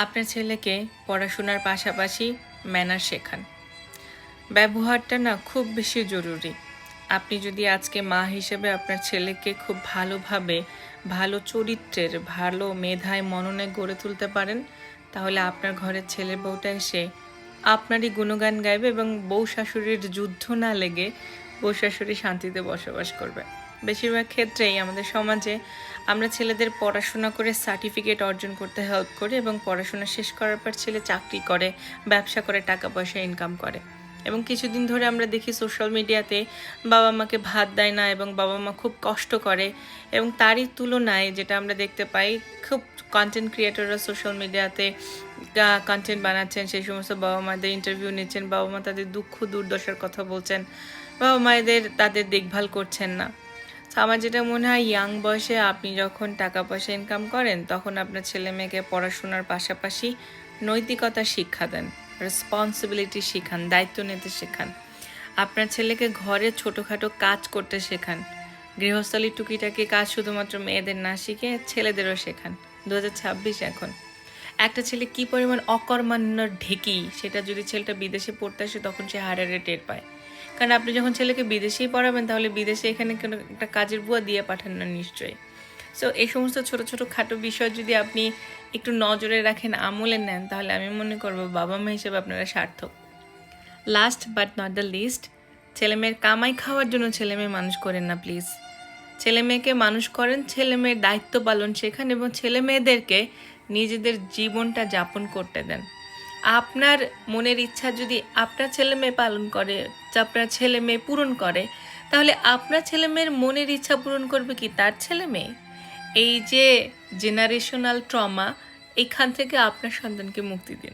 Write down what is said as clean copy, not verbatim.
আপনার ছেলেকে পড়াশোনার পাশাপাশি ম্যানার শেখান। ব্যবহারটা না খুব বেশি জরুরি। আপনি যদি আজকে মা হিসেবে আপনার ছেলেকে খুব ভালোভাবে, ভালো চরিত্রের, ভালো মেধায় মননে গড়ে তুলতে পারেন, তাহলে আপনার ঘরের ছেলে বউটা এসে আপনারই গুণগান গাইবে এবং বউ শাশুড়ির যুদ্ধ না লেগে বউ শাশুড়ি শান্তিতে বসবাস করবে। বেশিরভাগ ক্ষেত্রেই আমাদের সমাজে আমরা ছেলেদের পড়াশোনা করে সার্টিফিকেট অর্জন করতে হেল্প করি এবং পড়াশোনা শেষ করার পর ছেলে চাকরি করে, ব্যবসা করে, টাকা পয়সা ইনকাম করে। এবং কিছুদিন ধরে আমরা দেখি সোশ্যাল মিডিয়াতে বাবা মাকে ভাত দেয় না এবং বাবা মা খুব কষ্ট করে, এবং তারই তুলনায় যেটা আমরা দেখতে পাই, খুব কন্টেন্ট ক্রিয়েটররা সোশ্যাল মিডিয়াতে কন্টেন্ট বানাচ্ছেন, সেই সমস্ত বাবা মাদের ইন্টারভিউ নিচ্ছেন, বাবা মা তাদের দুঃখ দুর্দশার কথা বলছেন, বাবা মায়েদের তাদের দেখভাল করছেন না। তো আমার যেটা মনে হয়, ইয়াং বয়সে আপনি যখন টাকা পয়সা ইনকাম করেন, তখন আপনার ছেলে মেয়েকে পড়াশোনার পাশাপাশি নৈতিকতার শিক্ষা দেন, রেসপন্সিবিলিটি শেখান, দায়িত্ব নিতে শেখান। আপনার ছেলেকে ঘরে ছোটোখাটো কাজ করতে শেখান। গৃহস্থালী টুকিটাকি কাজ শুধুমাত্র মেয়েদের না শিখে ছেলেদেরও শেখান। 2026 এখন। একটা ছেলে কি পরিমাণ অকর্মাণ্য ঢেকি, সেটা যদি ছেলেটা বিদেশে পড়তে আসে তখন সে হারারে টের পায়। কারণ আপনি যখন ছেলেকে বিদেশেই পড়াবেন, তাহলে বিদেশে এখানে কোনো একটা কাজের বুয়া দিয়ে পাঠান না নিশ্চয়ই। সো এই সমস্ত ছোটো ছোটো খাটো বিষয় যদি আপনি একটু নজরে রাখেন, আমলে নেন, তাহলে আমি মনে করবো বাবা মা হিসেবে আপনারা সার্থক। Last but not the least, ছেলেমেয়ের কামাই খাওয়ার জন্য ছেলেমেয়ে মানুষ করেন না প্লিজ। ছেলেমেয়েকে মানুষ করেন, ছেলেমেয়ের দায়িত্ব পালন শেখান এবং ছেলেমেয়েদেরকে নিজেদের জীবনটা যাপন করতে দেন। আপনার মনের ইচ্ছা যদি আপনার ছেলে মেয়ে পালন করে, আপনার ছেলে মেয়ে পূরণ করে, তাহলে আপনার ছেলে মেয়ের মনের ইচ্ছা পূরণ করবে কি তার ছেলে মেয়ে? এই যে জেনারেশনাল ট্রমা, এখান থেকে আপনার সন্তানকে মুক্তি দিন।